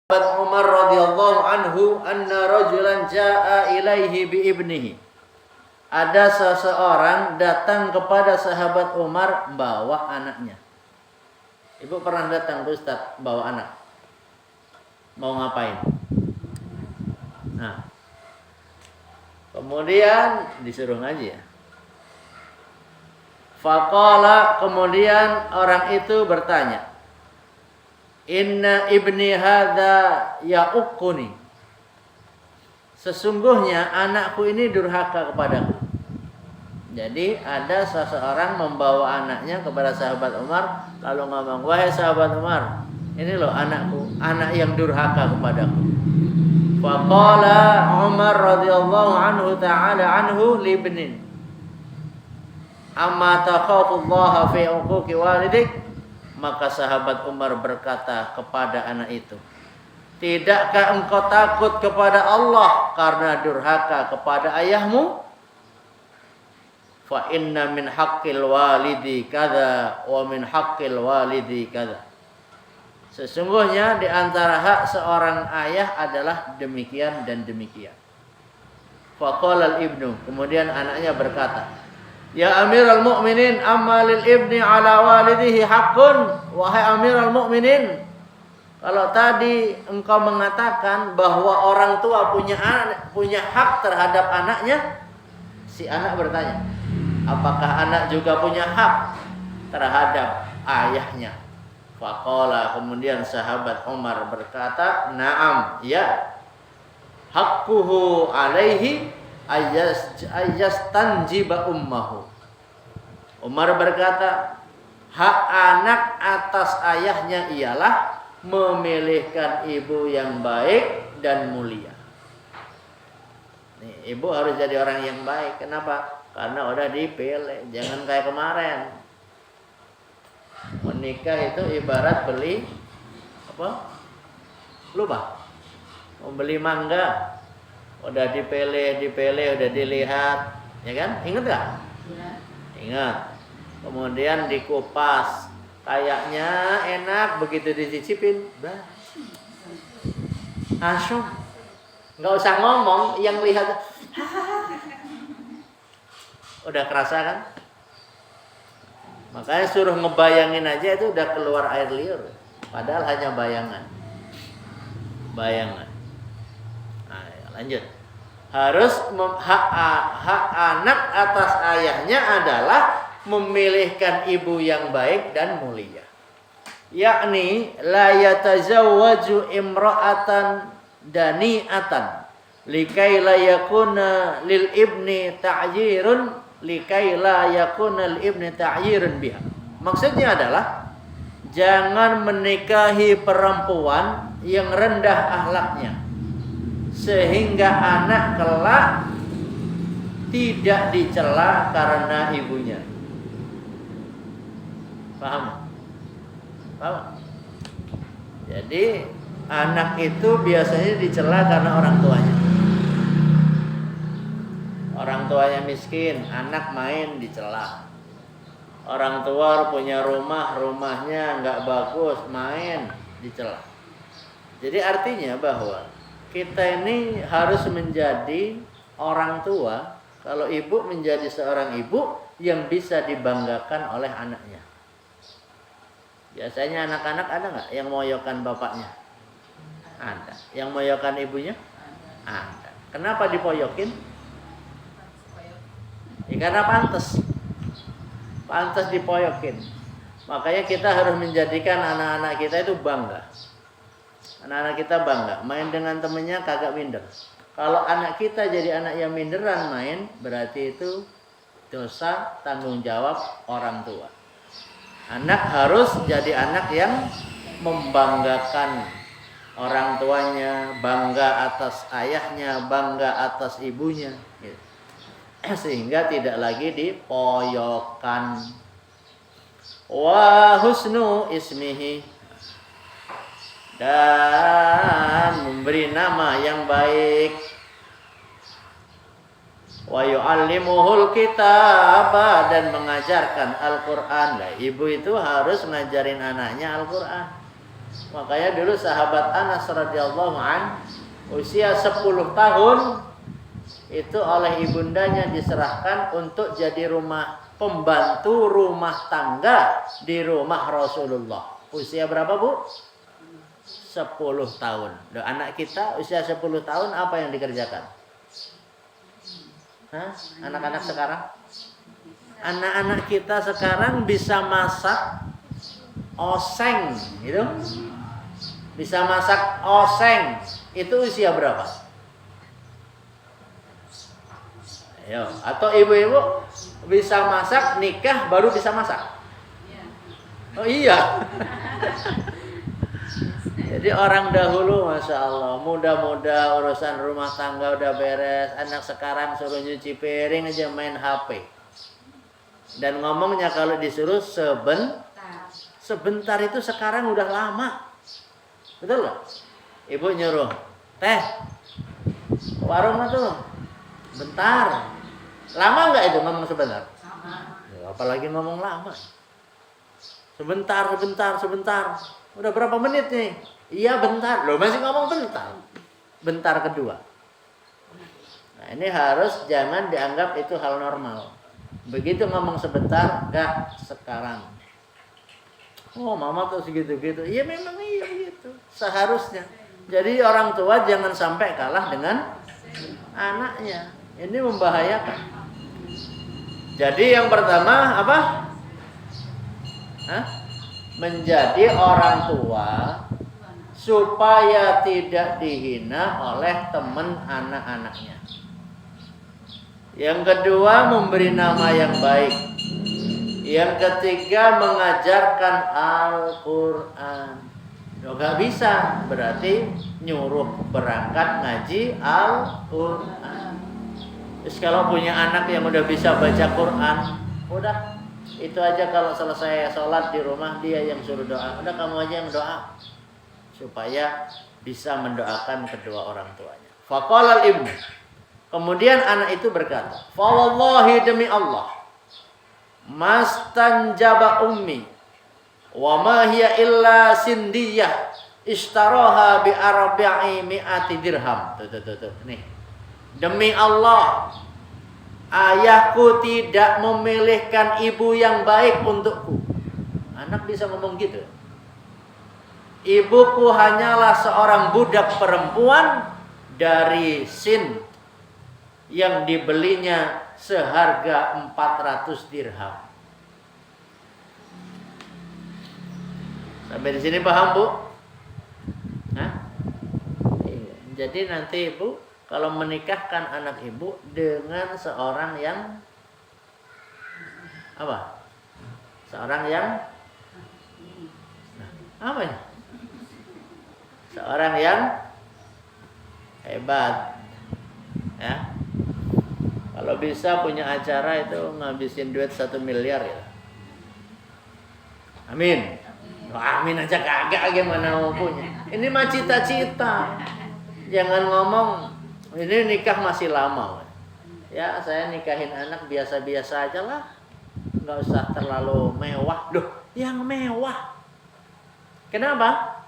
Umar radhiyallahu anhu anna rajulan jaa ilaihi bi ibnihi. Ada seseorang datang kepada sahabat Umar bawa anaknya. Ibu pernah datang ke Ustaz bawa anak. Mau ngapain? Nah. Kemudian disuruh ngaji ya. Faqala, kemudian orang itu bertanya, Inna ibni hadza ya'uqquni. Sesungguhnya anakku ini durhaka kepadaku. Jadi ada seseorang membawa anaknya kepada sahabat Umar, lalu ngomong, wahai sahabat Umar, ini loh anakku, anak yang durhaka kepadaku. Faqala Umar radhiyallahu anhu ta'ala anhu libnin, amma takhafullaha fi uquqi walidik. Maka sahabat Umar berkata kepada anak itu, tidakkah engkau takut kepada Allah karena durhaka kepada ayahmu? Fa inna min haqqil walidi kadza wa min haqqil walidi kadza. Sesungguhnya di antara hak seorang ayah adalah demikian dan demikian. Faqala al-ibnu, kemudian anaknya berkata, ya Amirul Mukminin, amma lil ibni ala walidihi haqqun. Wahai Amirul Mukminin, kalau tadi engkau mengatakan bahwa orang tua punya hak terhadap anaknya, si anak bertanya, apakah anak juga punya hak terhadap ayahnya? Faqala, kemudian sahabat Umar berkata, na'am, ya. Haqquhu alaihi ayyastanjiba ummahu. Umar berkata, hak anak atas ayahnya ialah memilihkan ibu yang baik dan mulia. Nih, ibu harus jadi orang yang baik. Kenapa? Karena udah dipilih. Jangan kayak kemarin. Menikah itu ibarat beli apa? Lupa. Membeli mangga. Udah dipilih, udah dilihat, ya kan? Ingat gak? Ya. Ingat. Kemudian dikupas, kayaknya enak, begitu dicicipin, bah. Langsung, nggak usah ngomong, yang lihat, udah kerasa kan? Makanya suruh ngebayangin aja itu udah keluar air liur, padahal hanya bayangan. Nah, lanjut. Harus hak anak atas ayahnya adalah memilihkan ibu yang baik dan mulia. Yakni la yatazawwaju imra'atan dani'atan likai la yakuna lil ibni ta'yirun biha. Maksudnya adalah jangan menikahi perempuan yang rendah akhlaknya sehingga anak kelak tidak dicela karena ibunya. Paham? Jadi anak itu biasanya dicela karena orang tuanya. Orang tuanya miskin, anak main dicela. Orang tua punya rumahnya nggak bagus, main dicela. Jadi artinya bahwa kita ini harus menjadi orang tua. Kalau ibu menjadi seorang ibu yang bisa dibanggakan oleh anaknya. Biasanya anak-anak ada nggak yang moyokan bapaknya? Ada. Yang moyokan ibunya? Ada. Kenapa dipoyokin? Ya, karena pantas dipoyokin. Makanya kita harus menjadikan anak-anak kita itu bangga. Anak-anak kita bangga. Main dengan temennya kagak minder. Kalau anak kita jadi anak yang minderan main, berarti itu dosa tanggung jawab orang tua. Anak harus jadi anak yang membanggakan orang tuanya, bangga atas ayahnya, bangga atas ibunya, gitu. Sehingga tidak lagi dipoyokan. Wa husnu ismihi, dan memberi nama yang baik. Wa yu'allimuhul kitaba, dan mengajarkan Al-Quran. Nah, ibu itu harus ngajarin anaknya Al-Quran. Makanya dulu sahabat Anas radhiyallahu an usia 10 tahun itu oleh ibundanya diserahkan untuk jadi pembantu rumah tangga di rumah Rasulullah. Usia berapa, Bu? 10 tahun. Loh, anak kita usia 10 tahun apa yang dikerjakan? Hah? Anak-anak sekarang? Anak-anak kita sekarang bisa masak oseng, gitu. Bisa masak oseng. Itu usia berapa? Ayo, atau ibu-ibu bisa masak nikah baru bisa masak? Oh iya. Jadi orang dahulu Masya Allah muda-muda urusan rumah tangga udah beres. Anak sekarang suruh nyuci piring aja main HP. Dan ngomongnya kalau disuruh sebentar itu sekarang udah lama. Betul gak? Ibu nyuruh teh warung tuh bentar. Lama nggak itu ngomong sebentar? Ya, apalagi ngomong lama. Sebentar. Udah berapa menit nih? Iya bentar. Loh masih ngomong bentar. Bentar kedua. Nah ini harus jangan dianggap itu hal normal. Begitu ngomong sebentar, gak sekarang. Oh mama tuh segitu-gitu. Iya memang iya begitu. Seharusnya. Jadi orang tua jangan sampai kalah dengan anaknya. Ini membahayakan. Jadi yang pertama apa? Menjadi orang tua supaya tidak dihina oleh teman anak-anaknya. Yang kedua memberi nama yang baik. Yang ketiga mengajarkan Al-Quran. Gak bisa berarti nyuruh berangkat ngaji Al-Quran. Terus kalau punya anak yang udah bisa baca Quran, udah itu aja kalau selesai sholat di rumah dia yang suruh doa. Udah kamu aja yang doa supaya bisa mendoakan kedua orang tuanya. Faqala al-ibnu. Kemudian anak itu berkata, "Fa wallahi demi Allah, mastanjaba ummi wa ma hiya illa sindiyah ishtaraha bi arba'i mi'ati dirham." Tuh. Nih. Demi Allah, ayahku tidak memilihkan ibu yang baik untukku. Anak bisa ngomong gitu. Ibuku hanyalah seorang budak perempuan dari Sind yang dibelinya seharga 400 dirham. Sampai di sini paham, Bu? Jadi nanti Ibu kalau menikahkan anak Ibu dengan seorang yang apa? Seorang yang apa ya? Seorang yang hebat. Ya. Kalau bisa punya acara itu ngabisin duit 1 miliar ya. Amin. Amin aja kagak gimana mau punya. Ini mah cita-cita. Jangan ngomong ini nikah masih lama. Ya saya nikahin anak biasa-biasa aja lah. Nggak usah terlalu mewah. Loh yang mewah. Kenapa?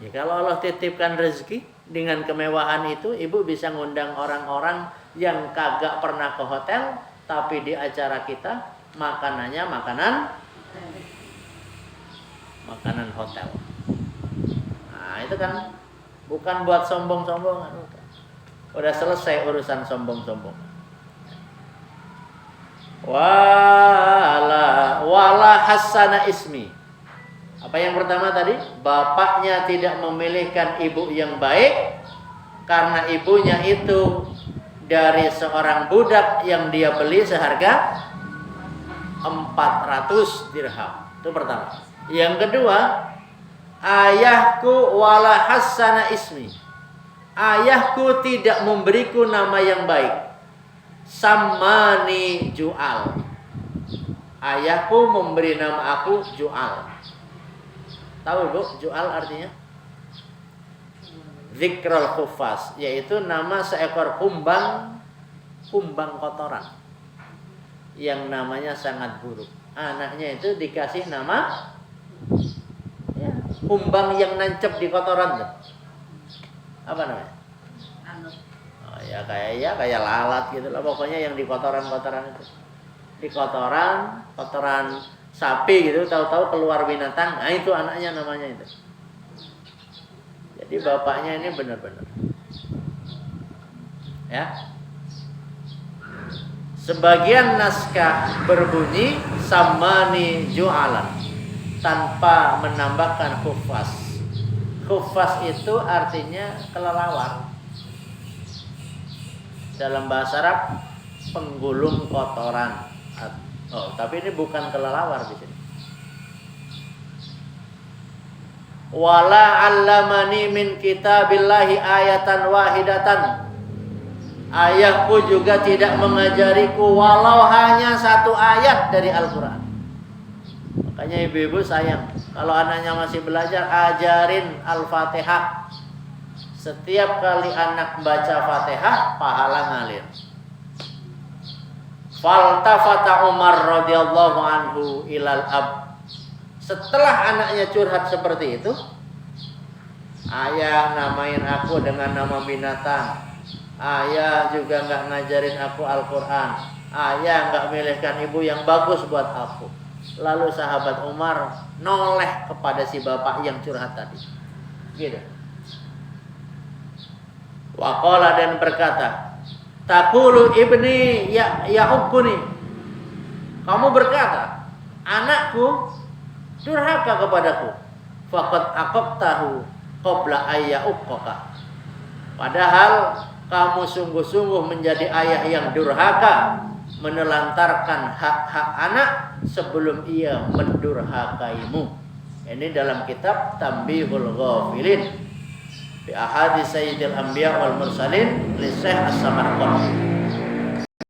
Ya kalau Allah titipkan rezeki dengan kemewahan itu, ibu bisa ngundang orang-orang yang kagak pernah ke hotel, tapi di acara kita makanannya makanan hotel. Nah itu kan bukan buat sombong-sombongan. Udah selesai urusan sombong-sombong. Wala hasana ismi. Apa yang pertama tadi? Bapaknya tidak memilihkan ibu yang baik karena ibunya itu dari seorang budak yang dia beli seharga 400 dirham. Itu pertama. Yang kedua, ayahku wala hasana ismi. Ayahku tidak memberiku nama yang baik. Sammani Ju'al. Ayahku memberi nama aku Ju'al. Tahu Bu, Ju'al artinya? Zikrul Khufas, yaitu nama seekor kumbang kotoran yang namanya sangat buruk. Anaknya itu dikasih nama ya, kumbang yang nancep di kotoran tuh. Apa namanya? Oh, ya kayak lalat gitu lah, pokoknya yang di kotoran-kotoran itu. Di kotoran sapi gitu, tahu-tahu keluar binatang. Nah, itu anaknya namanya itu. Jadi bapaknya ini benar-benar. Ya. Sebagian naskah berbunyi samani ju'alan tanpa menambahkan khufas. Khufas itu artinya kelelawar. Dalam bahasa Arab penggulung kotoran. Oh, tapi ini bukan kelelawar di sini. Wala 'allamani min kitabillahi ayatan wahidatan. Ayahku juga tidak mengajariku walau hanya satu ayat dari Al-Quran. Makanya ibu-ibu sayang, kalau anaknya masih belajar, ajarin Al-Fatihah. Setiap kali anak baca Fatihah, pahala ngalir. Faltafata Umar radhiyallahu anhu ilal ab. Setelah anaknya curhat seperti itu, ayah namain aku dengan nama binatang. Ayah juga nggak ngajarin aku Al-Quran. Ayah nggak milihkan ibu yang bagus buat aku. Lalu sahabat Umar noleh kepada si bapak yang curhat tadi. Gitu. Waqala dan berkata, taqulu ibni ya'ubbuni. Kamu berkata, anakku durhaka kepadaku. Faqad aqabtahu qabla ayya'uqqaka. Padahal kamu sungguh-sungguh menjadi ayah yang durhaka, menelantarkan hak-hak anak sebelum ia mendurhakaimu. Ini dalam kitab Tanbihul Ghafilin bi ahadits Sayyidil Anbiya wal Mursalin li Syekh As-Samarqandi.